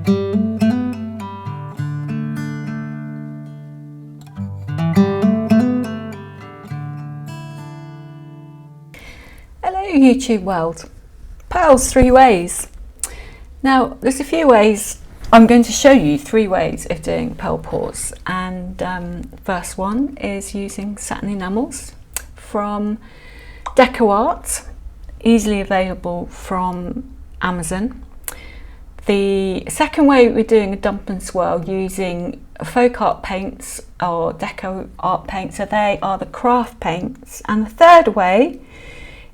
Hello YouTube world, pearls 3 ways. Now there's a few ways, I'm going to show you 3 ways of doing pearl pours, and first one is using satin enamels from Deco Art, easily available from Amazon. The second way, we're doing a dump and swirl using folk art paints or Deco Art paints, so they are the craft paints. And the third way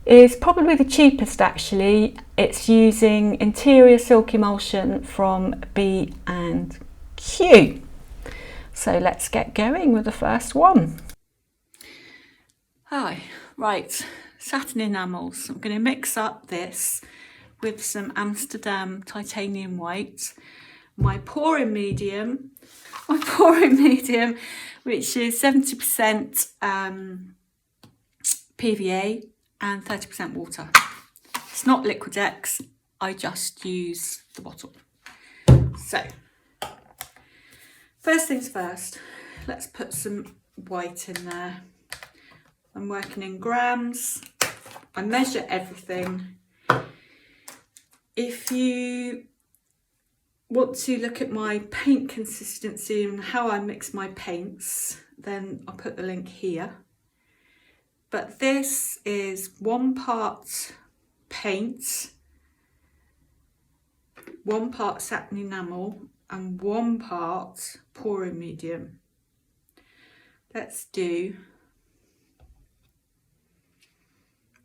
is probably the cheapest actually. It's using interior silk emulsion from B&Q. So let's get going with the first one. Hi, right, satin enamels. I'm going to mix up this with some Amsterdam titanium white, my pouring medium, which is 70% PVA and 30% water. It's not Liquidex, I just use the bottle. So, first things first, let's put some white in there. I'm working in grams. I measure everything. If you want to look at my paint consistency and how I mix my paints, then I'll put the link here. But this is 1 part paint, 1 part satin enamel, and 1 part pouring medium. Let's do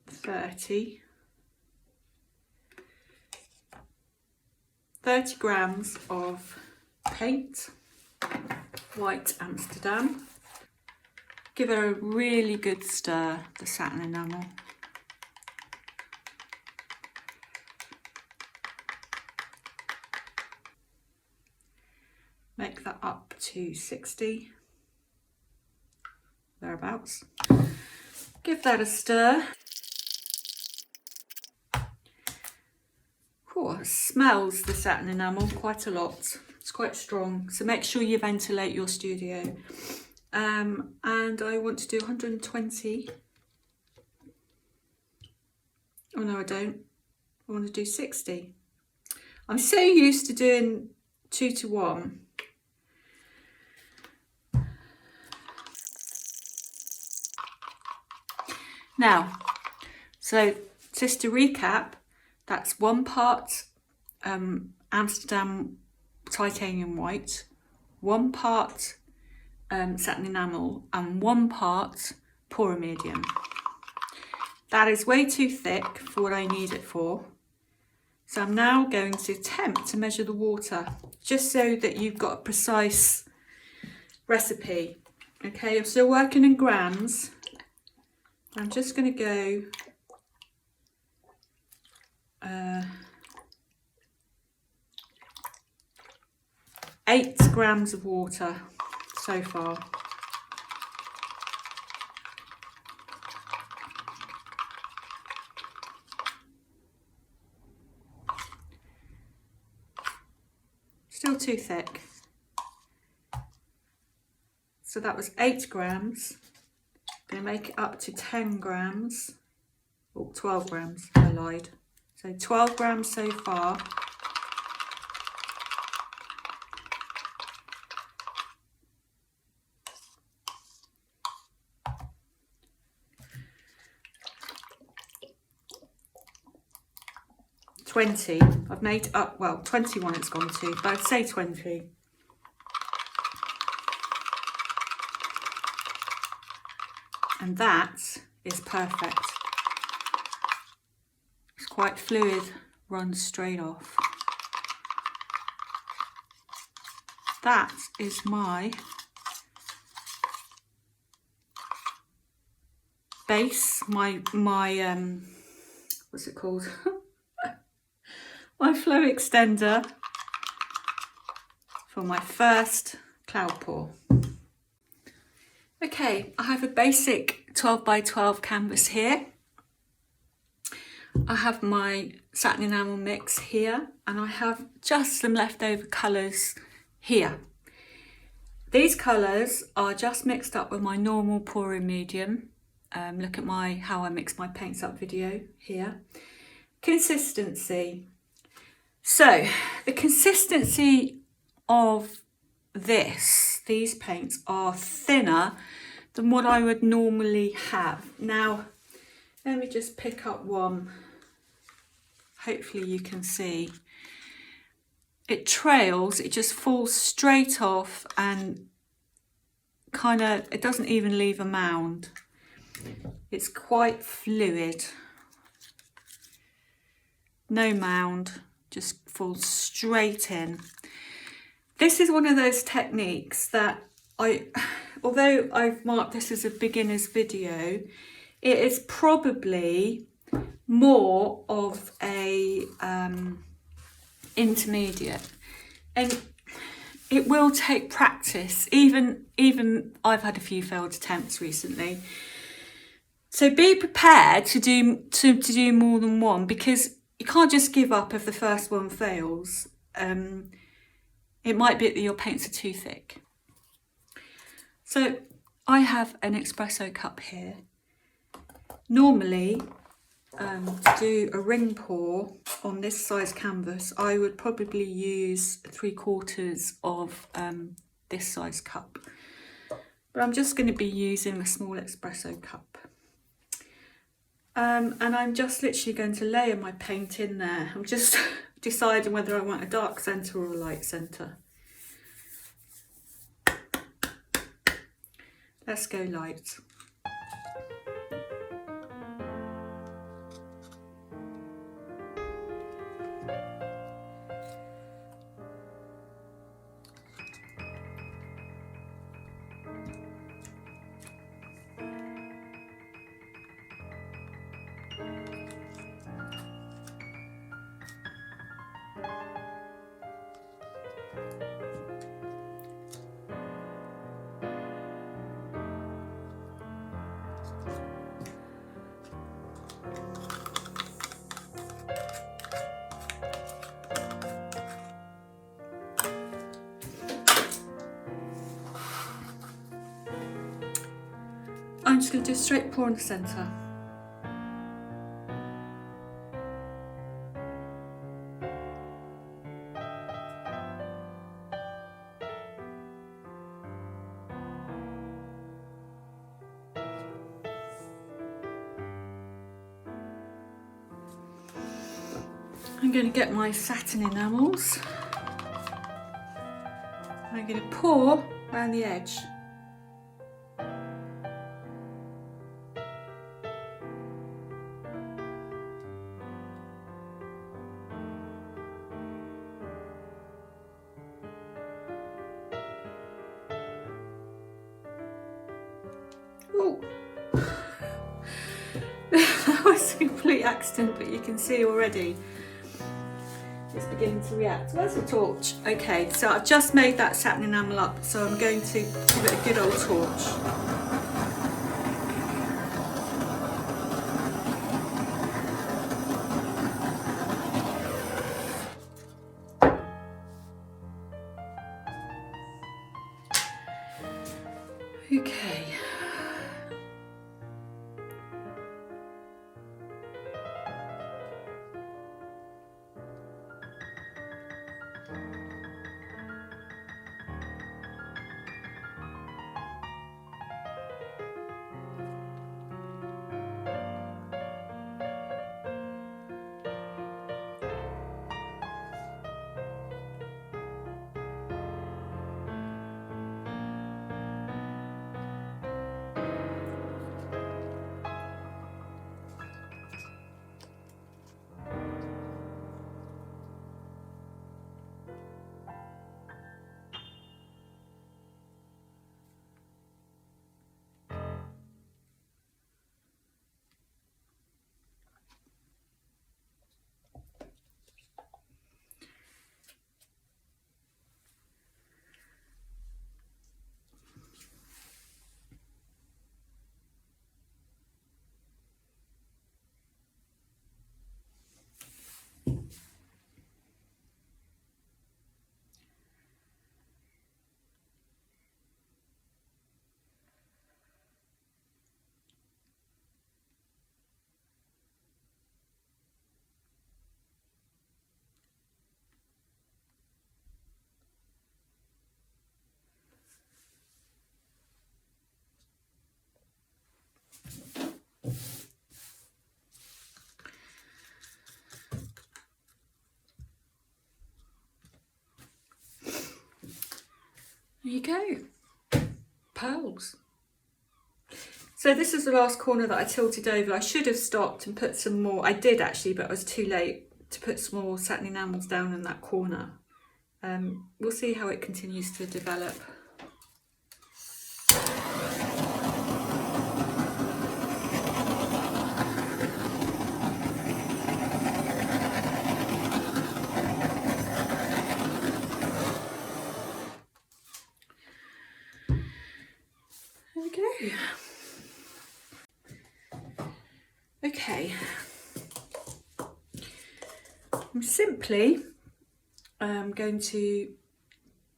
30 grams of paint, white Amsterdam. Give it a really good stir, the satin enamel. Make that up to 60, thereabouts. Give that a stir. Oh, it smells, the satin enamel, quite a lot. It's quite strong, so make sure you ventilate your studio. And I want to do 120. Oh no, I don't. I want to do 60. I'm so used to doing 2 to 1. Now, so just to recap, that's 1 part Amsterdam titanium white, 1 part satin enamel, and 1 part pouring medium. That is way too thick for what I need it for. So I'm now going to attempt to measure the water, just so that you've got a precise recipe. Okay, I'm still working in grams. I'm just going to go 8 grams of water so far. Still too thick. So that was 8 grams. I'm going to make it up to 10 grams. Oh, 12 grams, I lied. So 12 grams so far. I've made up, well, 21 it's gone to, but I'd say 20. And that is perfect. It's quite fluid, runs straight off. That is my base, my what's it called? My flow extender for my first cloud pour. Okay, I have a basic 12 by 12 canvas here. I have my satin enamel mix here, and I have just some leftover colours here. These colours are just mixed up with my normal pouring medium. Look at how I mix my paints up video here. Consistency. So the consistency of these paints are thinner than what I would normally have. Now, let me just pick up one. Hopefully you can see. It trails, it just falls straight off and it doesn't even leave a mound. It's quite fluid. No mound, just falls straight in. This is one of those techniques that although I've marked this as a beginner's video, it is probably more of a intermediate, and it will take practice. Even I've had a few failed attempts recently, so be prepared to do more than one, because you can't just give up if the first one fails. It might be that your paints are too thick. So I have an espresso cup here. Normally, to do a ring pour on this size canvas, I would probably use 3/4 of this size cup. But I'm just going to be using a small espresso cup. And I'm just literally going to layer my paint in there. I'm just deciding whether I want a dark centre or a light centre. Let's go light. I'm just going to do a straight pour in the centre. I'm going to get my satin enamels. I'm going to pour around the edge. Oh, that was a complete accident, but you can see already it's beginning to react. Where's the torch? Okay, so I've just made that satin enamel up, so I'm going to give it a good old torch. Okay. There you go, pearls. So this is the last corner that I tilted over. I should have stopped and put some more. I did actually, but I was too late to put some more satin enamels down in that corner. We'll see how it continues to develop. There we go. Okay, I'm simply going to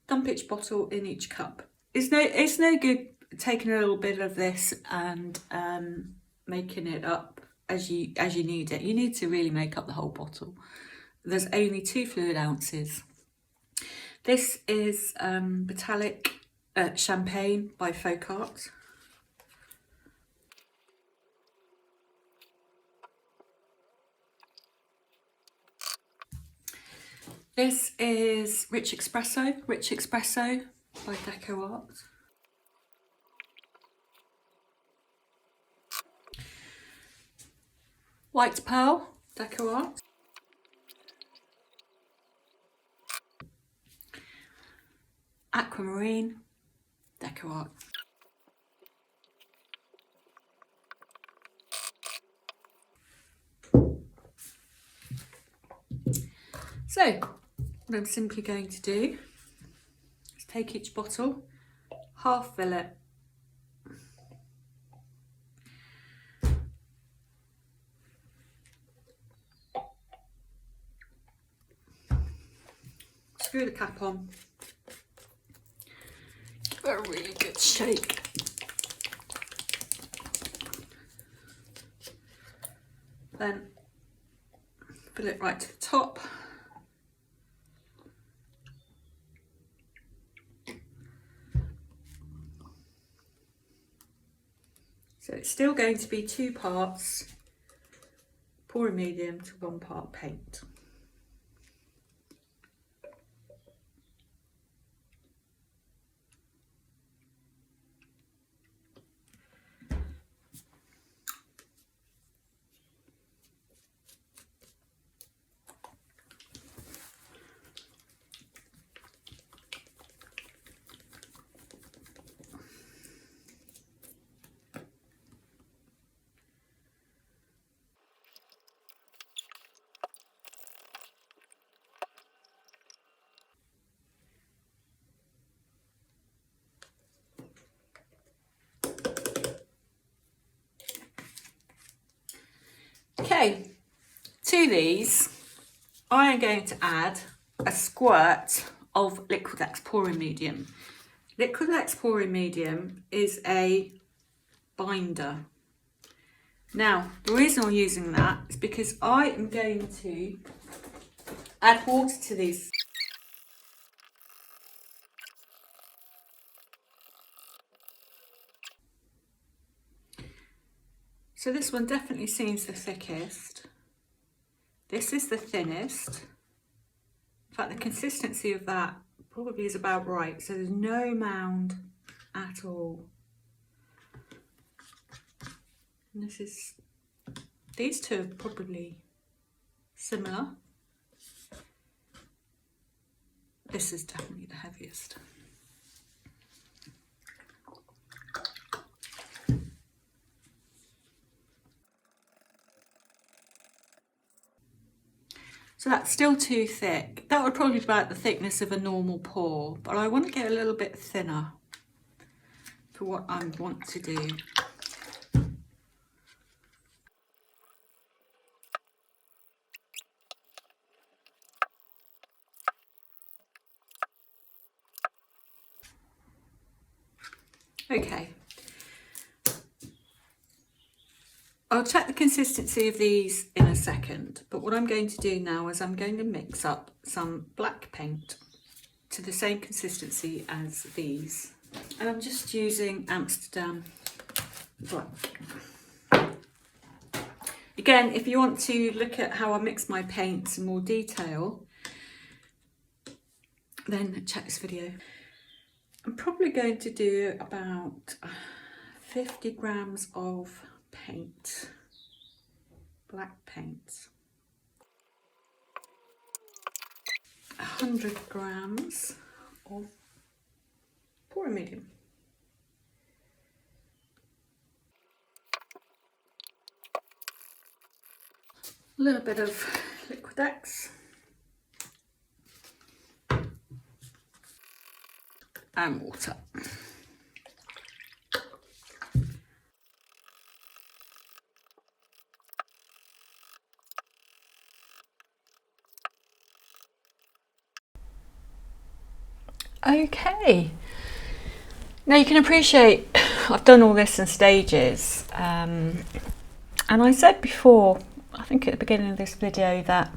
dump each bottle in each cup. It's no good taking a little bit of this and making it up as you need it. You need to really make up the whole bottle. There's only 2 fluid ounces. This is Metallic Champagne by Floetrol. This is Rich Espresso by Deco Art. White Pearl, Deco Art. Aquamarine, Deco Art. So, what I'm simply going to do is take each bottle, half fill it, screw the cap on, give it a really good shake. Then fill it right to the top. So it's still going to be 2 parts pouring medium to 1 part paint. Okay, to these I am going to add a squirt of Liquid-X pouring medium. Liquid-X pouring medium is a binder. Now, the reason I'm using that is because I am going to add water to these. So this one definitely seems the thickest. This is the thinnest. In fact, the consistency of that probably is about right. So there's no mound at all. And these two are probably similar. This is definitely the heaviest. So that's still too thick. That would probably be about the thickness of a normal pour, but I want to get a little bit thinner for what I want to do. Okay. I'll check the consistency of these in a second, but what I'm going to do now is I'm going to mix up some black paint to the same consistency as these. And I'm just using Amsterdam black. Again, if you want to look at how I mix my paints in more detail, then check this video. I'm probably going to do about 50 grams of paint, black paint. 100 grams of pouring medium. A little bit of Liquid-X. And water. Okay, now you can appreciate I've done all this in stages, and I said before, I think at the beginning of this video, that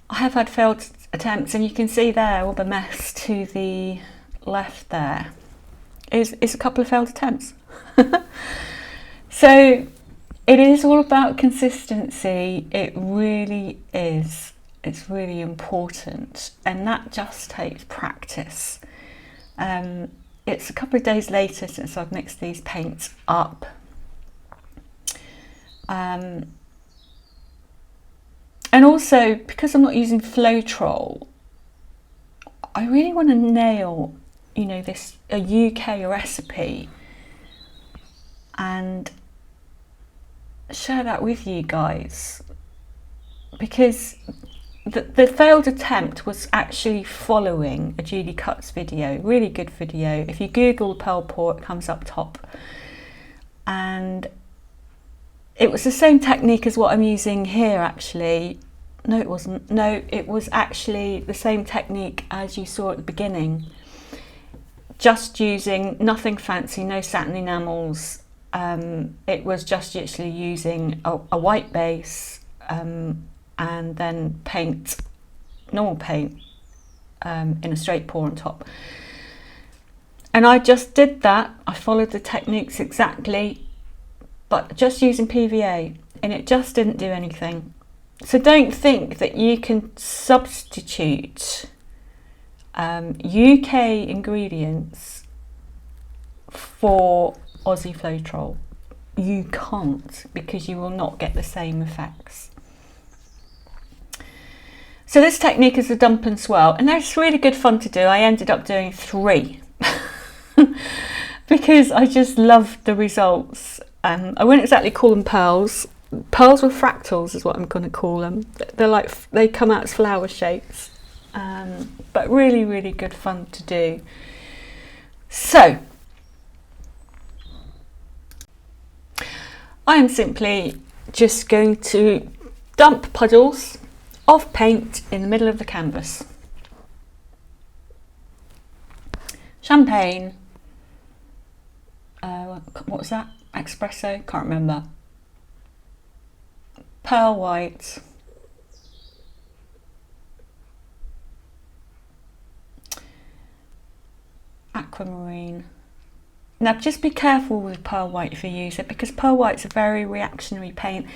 I have had failed attempts, and you can see there all the mess to the left there is a couple of failed attempts. So it is all about consistency. It really is. It's really important, and that just takes practice. It's a couple of days later since I've mixed these paints up. And also, because I'm not using Floetrol, I really want to nail, you know, a UK recipe and share that with you guys, because the failed attempt was actually following a Julie Cuts video, really good video. If you Google Pearl Pour, it comes up top. And it was the same technique as what I'm using here, actually. No, it wasn't. No, it was actually the same technique as you saw at the beginning. Just using nothing fancy, no satin enamels. It was just actually using a white base, and then paint, normal paint, in a straight pour on top. And I just did that. I followed the techniques exactly, but just using PVA, and it just didn't do anything. So don't think that you can substitute UK ingredients for Aussie Floetrol. You can't, because you will not get the same effects. So this technique is a dump and swirl, and that's really good fun to do. I ended up doing 3 because I just loved the results. I wouldn't exactly call them pearls. Pearls with fractals is what I'm going to call them. They're like, they come out as flower shapes, but really, really good fun to do. So I am simply just going to dump puddles of paint in the middle of the canvas. Champagne, what was that? Espresso, can't remember. Pearl white, aquamarine. Now just be careful with pearl white if you use it, because pearl white's a very reactionary paint,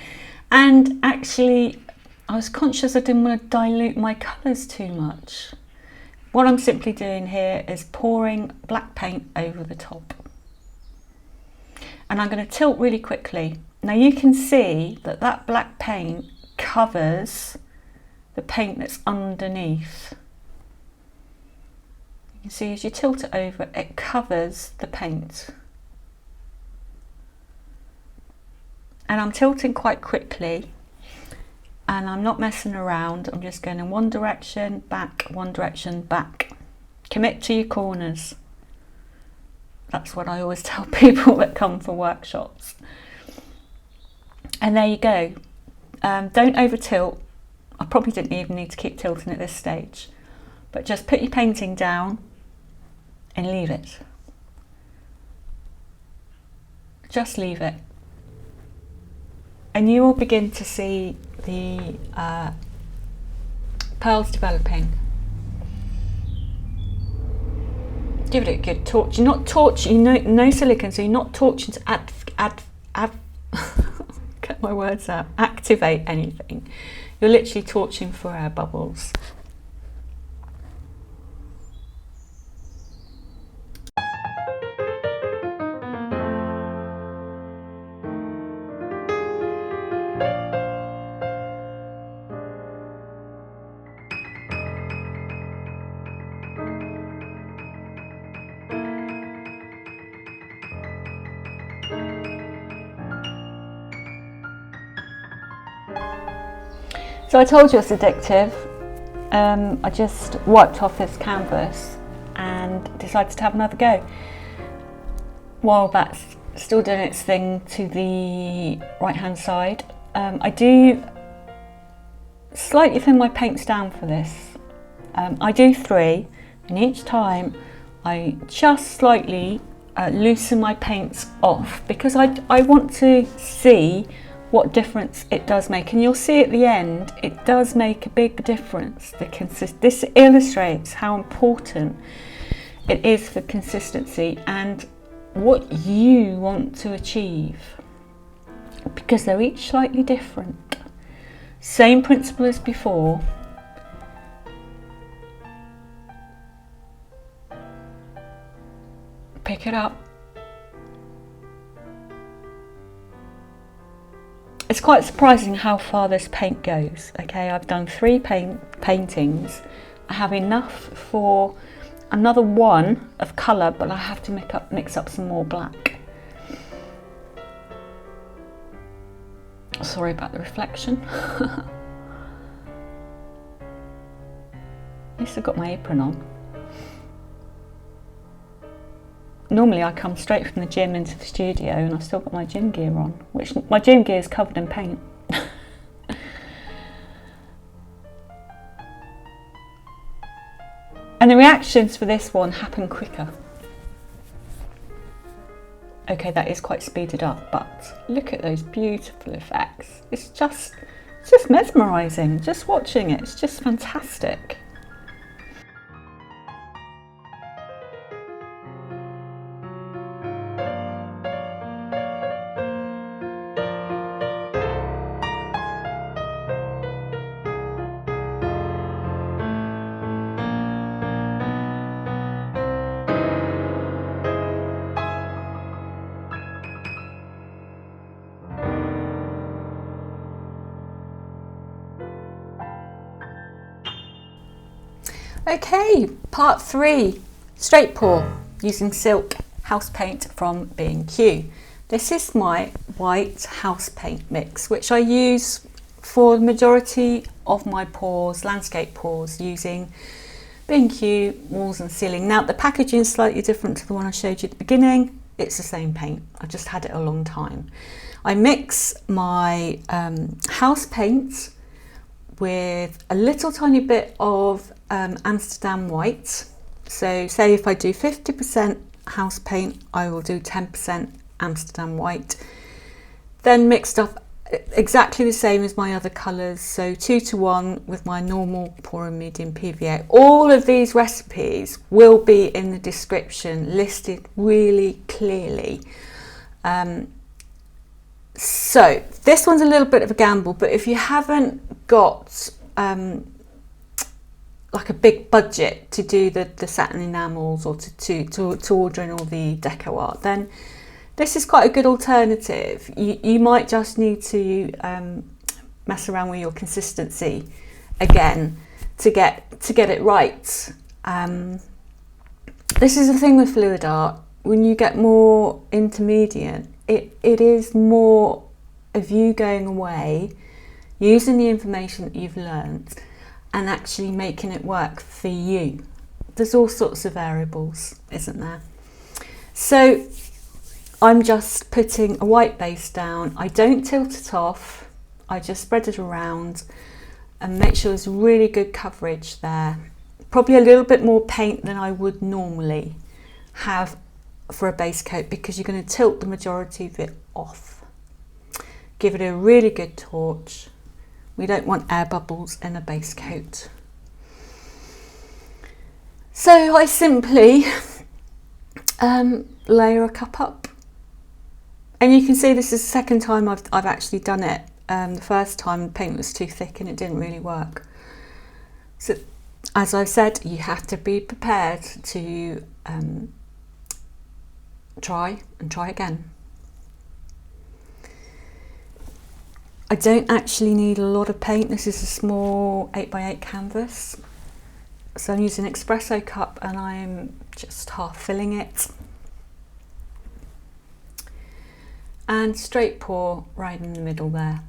and actually I was conscious I didn't want to dilute my colours too much. What I'm simply doing here is pouring black paint over the top. And I'm going to tilt really quickly. Now you can see that that black paint covers the paint that's underneath. You can see as you tilt it over, it covers the paint. And I'm tilting quite quickly. And I'm not messing around. I'm just going in one direction, back, one direction, back. Commit to your corners. That's what I always tell people that come for workshops. And there you go. Don't over tilt. I probably didn't even need to keep tilting at this stage. But just put your painting down and leave it. Just leave it. And you will begin to see the pearls developing. Give it a good torch. You're not torching, no silicone, so you're not torching to get my words out, activate anything. You're literally torching for air bubbles. So I told you it's addictive. I just wiped off this canvas and decided to have another go. While that's still doing its thing to the right hand side, I do slightly thin my paints down for this. I do 3, and each time I just slightly loosen my paints off, because I want to see what difference it does make, and you'll see at the end it does make a big difference. This illustrates how important it is for consistency and what you want to achieve, because they're each slightly different. Same principle as before. Pick it up. It's quite surprising how far this paint goes. Okay, I've done 3 paintings. I have enough for another 1 of colour, but I have to mix up some more black. Sorry about the reflection. At least I've got my apron on. Normally I come straight from the gym into the studio and I've still got my gym gear on, which my gym gear is covered in paint. And the reactions for this one happen quicker. Okay, that is quite speeded up, but look at those beautiful effects. It's just mesmerising, just watching it, it's just fantastic. Okay, part 3, straight pour using silk house paint from B&Q. This is my white house paint mix, which I use for the majority of my pours, landscape pours, using B&Q walls and ceiling. Now the packaging is slightly different to the one I showed you at the beginning. It's the same paint, I just had it a long time. I mix my house paint with a little tiny bit of Amsterdam white. So say if I do 50% house paint, I will do 10% Amsterdam white. Then mixed up exactly the same as my other colours, so 2:1 with my normal pour and medium PVA. All of these recipes will be in the description, listed really clearly. So this one's a little bit of a gamble, but if you haven't got like a big budget to do the satin enamels, or to order in all the deco art, then this is quite a good alternative. You might just need to mess around with your consistency again to get it right. This is the thing with fluid art. When you get more intermediate, it is more of you going away, using the information that you've learned and actually making it work for you. There's all sorts of variables, isn't there? So I'm just putting a white base down. I don't tilt it off, I just spread it around and make sure there's really good coverage there. Probably a little bit more paint than I would normally have for a base coat, because you're going to tilt the majority of it off. Give it a really good torch. We don't want air bubbles in a base coat. So I simply layer a cup up. And you can see this is the second time I've actually done it. The first time the paint was too thick and it didn't really work. So as I've said, you have to be prepared to try and try again. I don't actually need a lot of paint. This is a small 8x8 canvas. So I'm using an espresso cup and I'm just half filling it. And straight pour right in the middle there.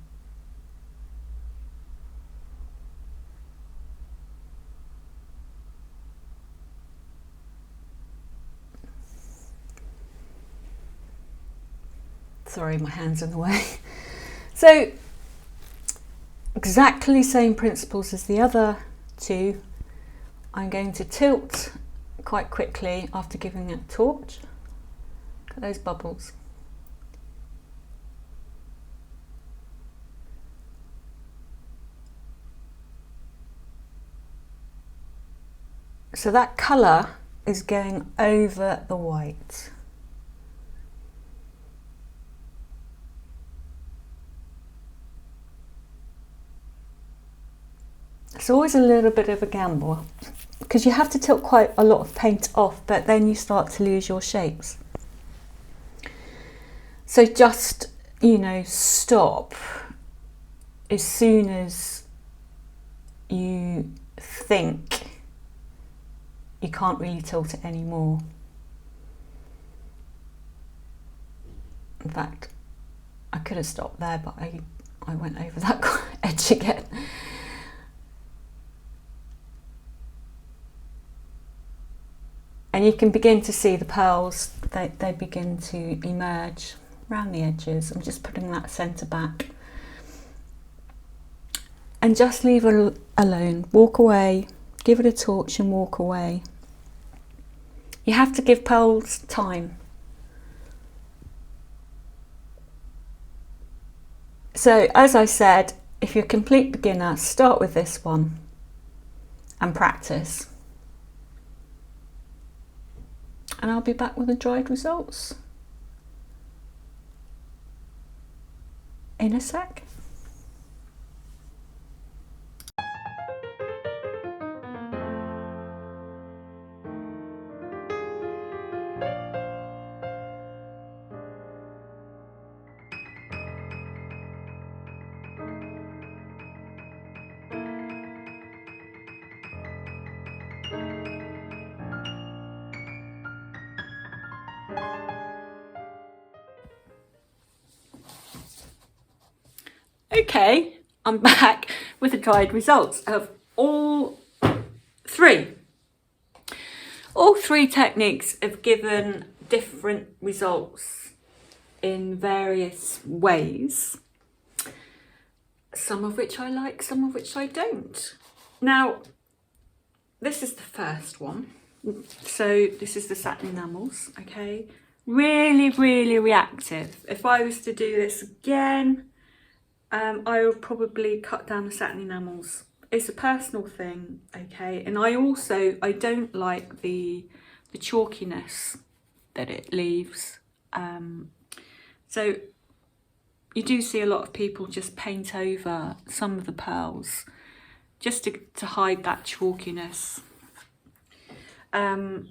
Sorry, my hand's in the way. So exactly same principles as the other two. I'm going to tilt quite quickly after giving it a torch. Look at those bubbles. So that colour is going over the white. It's always a little bit of a gamble because you have to tilt quite a lot of paint off, but then you start to lose your shapes. So just, you know, stop as soon as you think you can't really tilt it anymore. In fact, I could have stopped there, but I went over that edge again. And you can begin to see the pearls, they begin to emerge around the edges. I'm just putting that centre back. And just leave it alone. Walk away, give it a torch and walk away. You have to give pearls time. So as I said, if you're a complete beginner, start with this one and practice. And I'll be back with the dried results in a sec. Okay, I'm back with the dried results of all three. All three techniques have given different results in various ways, some of which I like, some of which I don't. Now, this is the first one. So this is the Satin Enamels, okay? Really, really reactive. If I was to do this again, I would probably cut down the Satin Enamels. It's a personal thing, okay? And I don't like the chalkiness that it leaves. So you do see a lot of people just paint over some of the pearls just to hide that chalkiness. So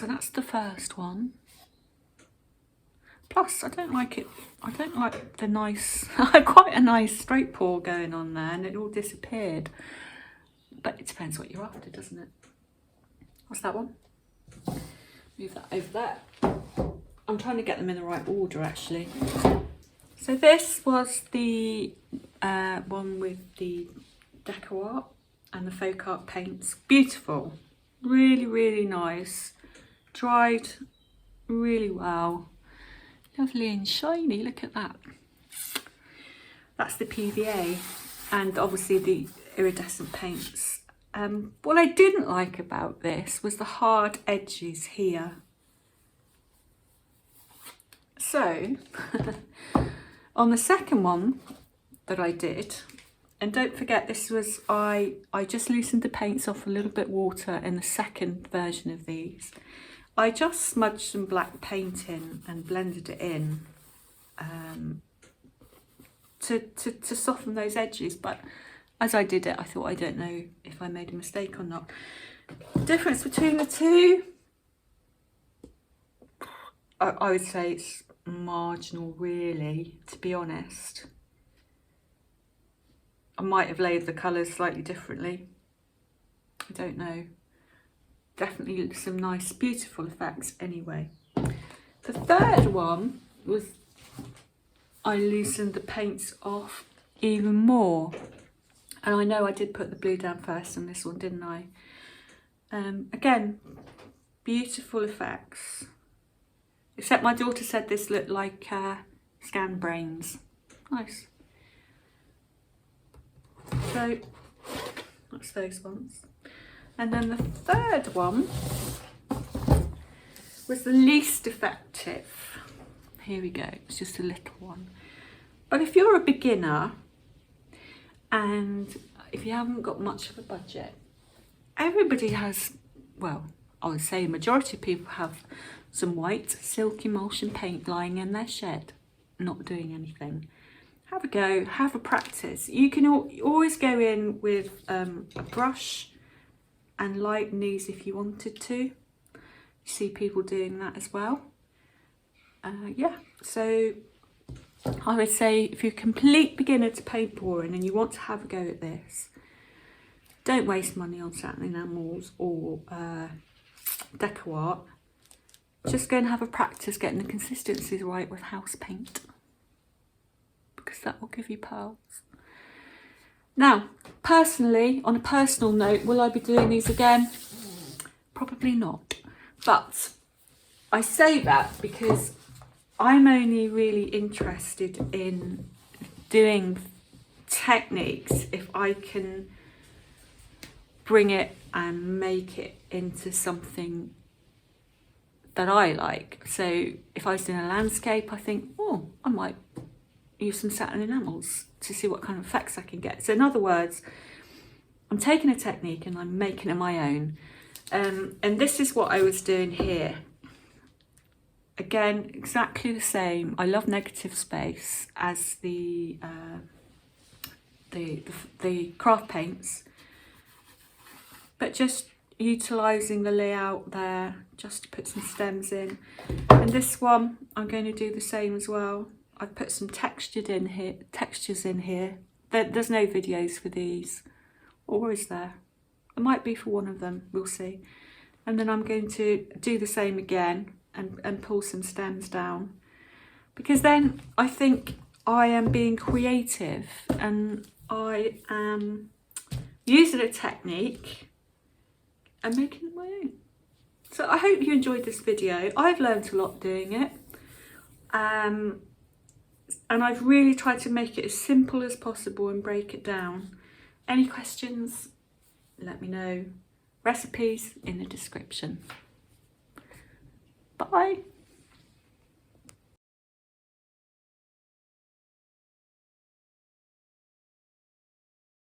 that's the first one. Plus, I don't like it. I don't like the nice, quite a nice straight pour going on there, and it all disappeared. But it depends what you're after, doesn't it? What's that one? Move that over there. I'm trying to get them in the right order, actually. So this was the one with the deco art and the folk art paints. Beautiful. Really, really nice. Dried really well. Lovely and shiny, look at that. That's the PVA and obviously the iridescent paints. What I didn't like about this was the hard edges here. So, on the second one that I did, and don't forget this was, I just loosened the paints off a little bit water in the second version of these. I just smudged some black paint in and blended it in to soften those edges, but as I did it I thought, I don't know if I made a mistake or not. Difference between the two, I would say it's marginal really, to be honest. I might have laid the colours slightly differently, I don't know. Definitely some nice, beautiful effects anyway. The third one was, I loosened the paints off even more. And I know I did put the blue down first on this one, didn't I? Again, beautiful effects. Except my daughter said this looked like scanned brains. Nice. So that's those ones. And then the third one was the least effective. Here we go, it's just a little one. But if you're a beginner and if you haven't got much of a budget, everybody has, well, I would say a majority of people have some white silk emulsion paint lying in their shed, not doing anything. Have a go, have a practice. You can always go in with a brush and lighten these if you wanted to. You see people doing that as well. Yeah, so I would say if you're a complete beginner to paint pouring and you want to have a go at this, don't waste money on satin enamels or deco art. Just go and have a practice getting the consistencies right with house paint, because that will give you pearls. Now, personally, on a personal note, will I be doing these again? Probably not. But I say that because I'm only really interested in doing techniques if I can bring it and make it into something that I like. So if I was doing a landscape, I think, oh, I might use some satin enamels to see what kind of effects I can get. So in other words, I'm taking a technique and I'm making it my own. And this is what I was doing here. Again, exactly the same. I love negative space as the craft paints, but just utilising the layout there just to put some stems in. And this one, I'm going to do the same as well. I've put some textures in here. There's no videos for these, or is there? It might be for one of them, we'll see. And then I'm going to do the same again and pull some stems down, because then I think I am being creative and I am using a technique and making it my own. So I hope you enjoyed this video. I've learned a lot doing it. And I've really tried to make it as simple as possible and break it down. Any questions? Let me know. Recipes in the description. Bye.